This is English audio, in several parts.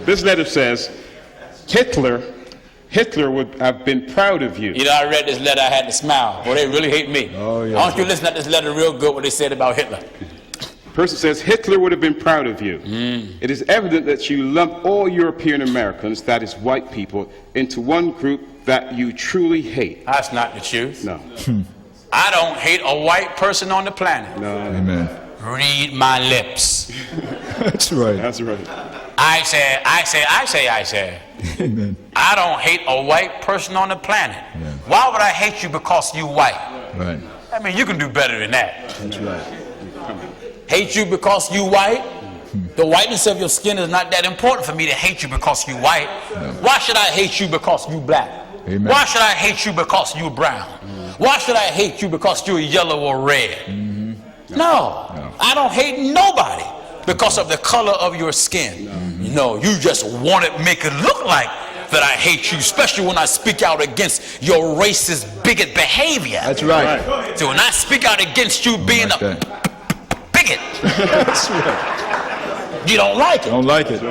This letter says, Hitler would have been proud of you. You know, I read this letter, I had to smile. Boy, they really hate me. Oh, yeah. Why don't you listen to this letter real good, what they said about Hitler? The person says, Hitler would have been proud of you. It is evident that you lump all European Americans, that is white people, into one group that you truly hate. That's not the truth. No. I don't hate a white person on the planet. No. Amen. Read my lips. That's right. That's right. I say. Amen. I don't hate a white person on the planet. Yeah. Why would I hate you because you white? Right. I mean, you can do better than that. That's right. Hate you because you white? The whiteness of your skin is not that important for me to hate you because you white. No. Why should I hate you because you black? Amen. Why should I hate you because you brown? Why should I hate you because you're yellow or red? No, I don't hate nobody because of the color of your skin. No, you just want to make it look like that I hate you, especially when I speak out against your racist bigot behavior. That's right. So when I speak out against you being Like a that. bigot, That's right. you don't like it. Don't like it.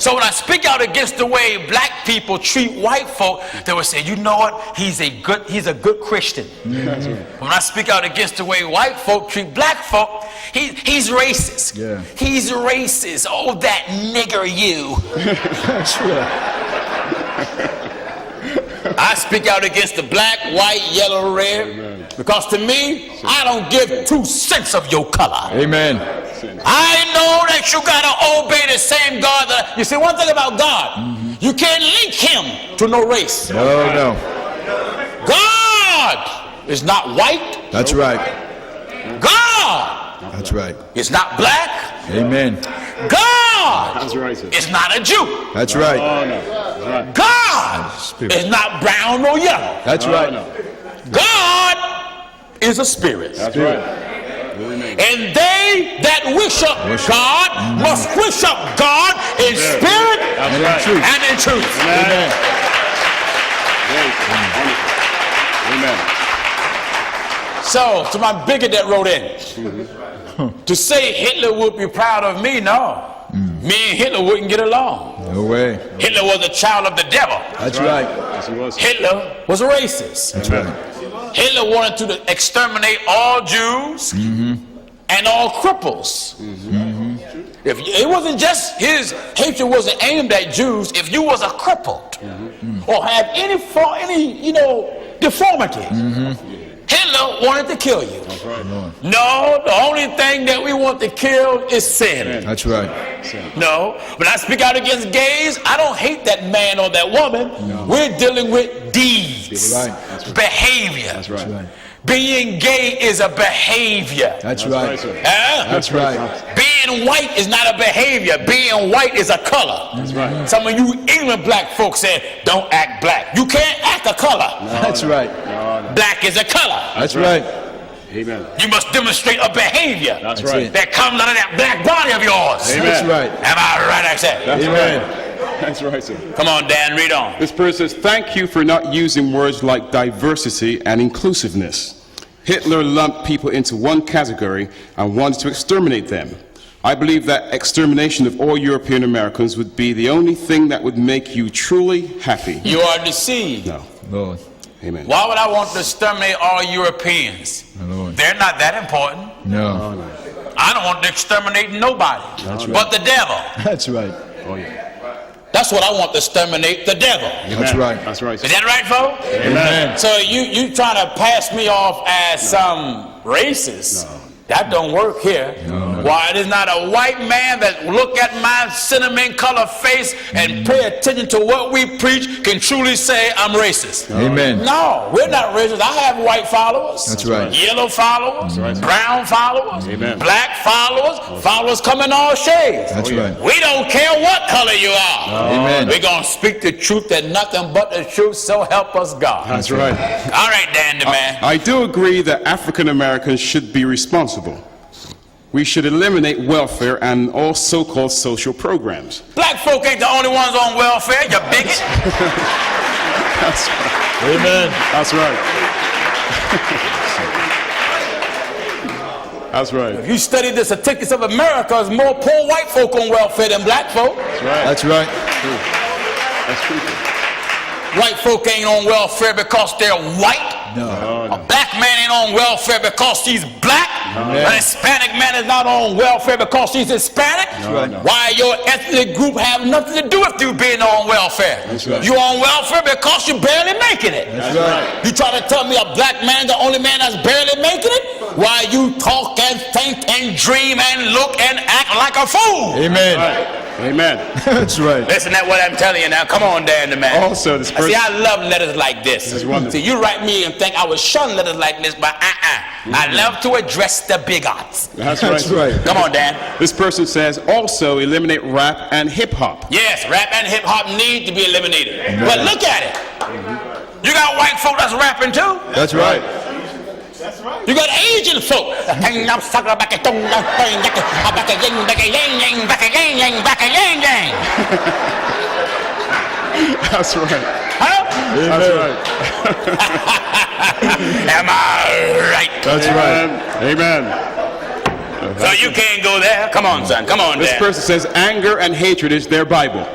So when I speak out against the way black people treat white folk, they would say, you know what? He's a good Christian. When I speak out against the way white folk treat black folk, he's racist. Yeah. He's racist. Oh, that nigger you. That's right. I speak out against the black, white, yellow, red, because to me, I don't give 2 cents of your color. Amen. I know that you got to obey the same God that... You see, one thing about God, you can't link him to no race. No. God is not white. That's right. God That's right. is not black. Amen. God That's right, sir. is not a Jew. That's right. Oh, no. That's right. God Spirit. is not brown or yellow. That's right. No. God is a spirit. That's right. And they that worship God must worship God in spirit That's And in right. truth. and in truth. Amen. Amen. So, to my bigot that wrote in, to say Hitler would be proud of me, no. Me and Hitler wouldn't get along. No way. Hitler was a child of the devil. That's right. Yes, he was. Hitler was a racist. That's right. Hitler wanted to exterminate all Jews and all cripples. If it wasn't just his hatred wasn't aimed at Jews. If you was a crippled or had any deformity, Hitler wanted to kill you. That's right. No, the only thing that we want to kill is sin. That's right. No, when I speak out against gays, I don't hate that man or that woman. We're dealing with deeds, Right. behavior. That's right. Being gay is a behavior. That's right. sir. Huh? That's right. Being white is not a behavior. Being white is a color. That's right. Some of you England black folks say, don't act black. You can't act a color. That's right. Black is a color. That's right. Amen. You must demonstrate a behavior That's That's right. it. that comes out of that black body of yours. Amen. That's right. Am I right, I said? That's Amen. right. That's right, sir. Come on, Dan, read on. This person says, thank you for not using words like diversity and inclusiveness. Hitler lumped people into one category and wanted to exterminate them. I believe that extermination of all European Americans would be the only thing that would make you truly happy. You are deceived. No. Lord. Amen. Why would I want to exterminate all Europeans? My Lord. They're not that important. No. I don't want to exterminate nobody but the devil. That's right. Oh, yeah. That's what I want to exterminate, the devil. That's Amen. right. That's right, sir. Is that right, folks? Amen. So you trying to pass me off as some racist? That don't work here. Why, it is not a white man that look at my cinnamon color face and pay attention to what we preach can truly say I'm racist. Amen. No, we're not racist. I have white followers. That's right. Yellow followers. Brown followers. Amen. Black followers. Followers come in all shades. That's right. We don't care what color you are. Amen. We're going to speak the truth and nothing but the truth, so help us God. That's right. All right, Dan the man. I do agree that African Americans should be responsible. We should eliminate welfare and all so-called social programs. Black folk ain't the only ones on welfare, you bigot. That's right. Amen. That's right. That's right. If you study the statistics of America, there's more poor white folk on welfare than black folk. That's right. That's true. White folk ain't on welfare because they're white. No. A black man ain't on welfare because he's black. Amen. A Hispanic man is not on welfare because he's Hispanic. Right. Why your ethnic group have nothing to do with you being on welfare. That's right. You're on welfare because you're barely making it. That's right. You try to tell me a black man the only man that's barely making it? Why you talk and think and dream and look and act like a fool? Amen. Right. Amen. That's right. Listen to what I'm telling you now. Come on, Dan the man. Also, this person. See, I love letters like this. is wonderful. See, you write me and think I would shun letters like this, but I love to address the bigots. That's right. That's right. Come on, Dan. This person says also eliminate rap and hip hop. Yes, rap and hip hop need to be eliminated. But look at it. You got white folk that's rapping too. That's right. You got Asian folk. That's right. Huh? That's right. Am I right? That's Amen. right. Amen. So you can't go there. Come on, son. Come on, This Dan. person says anger and hatred is their Bible.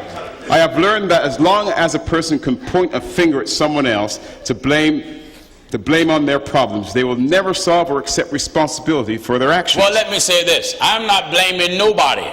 I have learned that as long as a person can point a finger at someone else to blame on their problems, they will never solve or accept responsibility for their actions. Well, let me say this. I'm not blaming nobody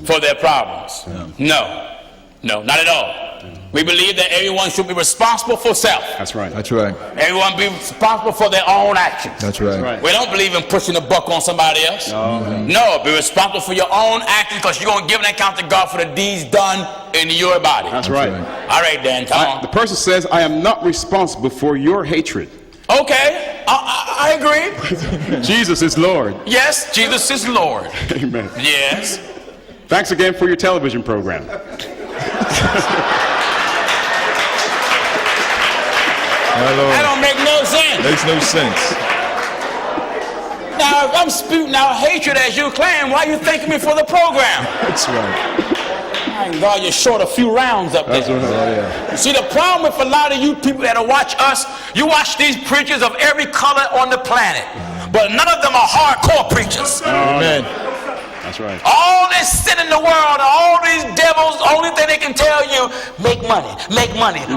for their problems. No, not at all. We believe that everyone should be responsible for self. That's right. That's right. Everyone be responsible for their own actions. That's right. right. We don't believe in pushing the buck on somebody else. No, be responsible for your own actions because you're going to give an account to God for the deeds done in your body. That's right. All right, Dan, come on. The person says, I am not responsible for your hatred. Okay, I agree. Jesus is Lord. Yes, Jesus is Lord. Amen. Yes. Thanks again for your television program. That don't make no sense. Makes no sense. Now, if I'm spewing out hatred as you claim, why you thanking me for the program? That's right. Thank God you're short a few rounds up there. That's right. Oh, yeah. See, the problem with a lot of you people that watch us, you watch these preachers of every color on the planet, but none of them are hardcore preachers. Amen. That's right. All this sin in the world, all these devils, only thing they can tell you, make money,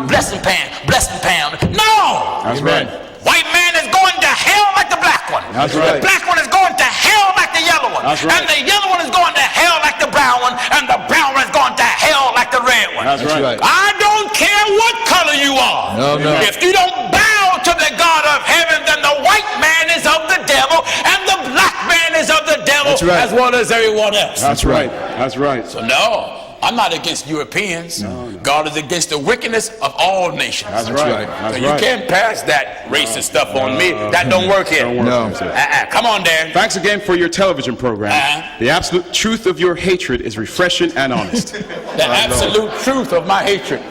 blessing pound. No! That's Amen. right. White man is going to hell like the black one. That's The right. black one is going to hell like the yellow one. That's right. And the yellow one is going to hell like the brown one. And the brown one is going to hell like the red one. That's right. I don't care what color you are. No. If you don't bow to the God of heaven, then the white man is of the devil and the black man is of the devil. That's right. As well as everyone else. That's right. That's right. So no, I'm not against Europeans. God is against the wickedness of all nations. That's That's right. right. That's So you right. can't pass that racist stuff on me. That don't work here. Don't work. No. That's it. Come on, Dan. Thanks again for your television program. Uh-huh. The absolute truth of your hatred is refreshing and honest. The absolute truth of my hatred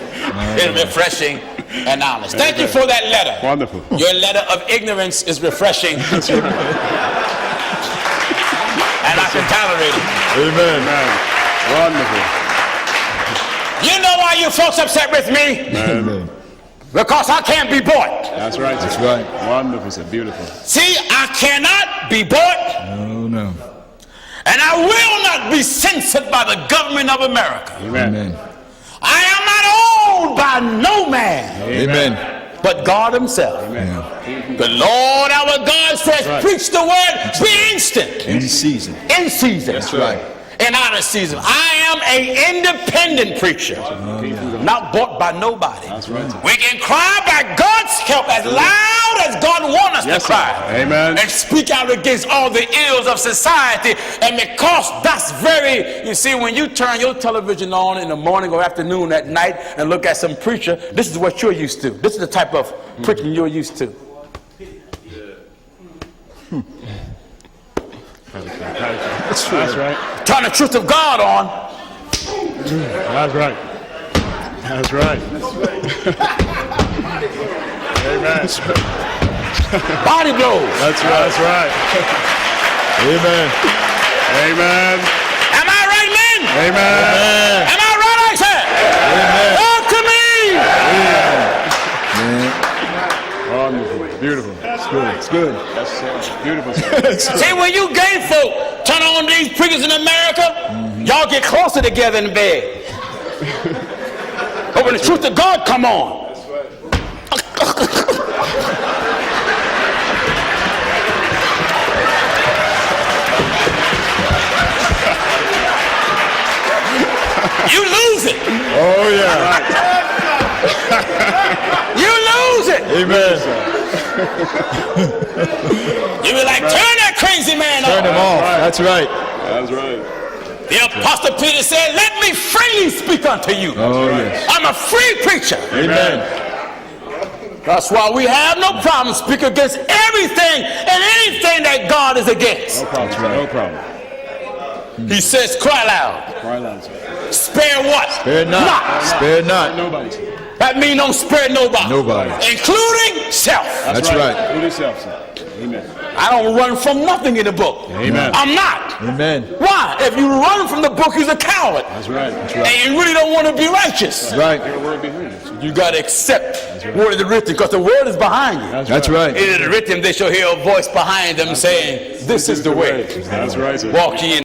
is refreshing and honest. Thank you for that letter. Wonderful. Your letter of ignorance is refreshing. That's right. And I can tolerate it. Amen. Man. Wonderful. You know why you folks upset with me? Amen. Because I can't be bought. That's right. That's right. Wonderful. Sir. Beautiful. See, I cannot be bought, No. and I will not be censored by the government of America. Amen. Amen. I am not owned by no man Amen. but God himself. Amen. The Lord our God says, right. preach the word, be instant, In season. in season, That's right. and out of season. I am an independent preacher, not bought by nobody. That's right. We can cry by God's help as loud as God wants us Yes, to cry. sir. Amen. And speak out against all the ills of society. And because that's very, you see, when you turn your television on in the morning or afternoon at night and look at some preacher, this is what you're used to. This is the type of preaching you're used to. That's right. Turn the truth of God on. That's right. That's right. Amen. Body blows. That's right. That's right. Amen. Amen. Am I right, men? Amen. Am I right, I said? Talk to me. Amen. Wonderful. Beautiful. It's good. It's good. Yes, sir. Beautiful, sir. See, when you gay folk turn on these preachers in America, y'all get closer together in bed. But when the truth of God come on, you lose it. Oh, yeah. You lose it. Amen. You be like, turn that crazy man Turn him off. off. That's right. That's right. The Apostle Peter said, let me freely speak unto you. Oh, yes. I'm a free preacher. Amen. That's why we have no problem speaking against everything and anything that God is against. No problem, sir. No problem. He says, cry loud. Cry loud, sir. Spare what? Spare not. Spare not. Nobody, sir. That means don't spare nobody. Nobody. Including self. That's right. Do it yourself, sir. Amen. I don't run from nothing in the book. Amen. I'm not. Amen. Why? If you run from the book, you're a coward. That's right. That's And right. you really don't want to be righteous. Right. Your word be heard. You got to accept what is written, because the word is behind you. That's right. It is written, they shall hear a voice behind them saying, this is the way. That's right, sir. Walk ye in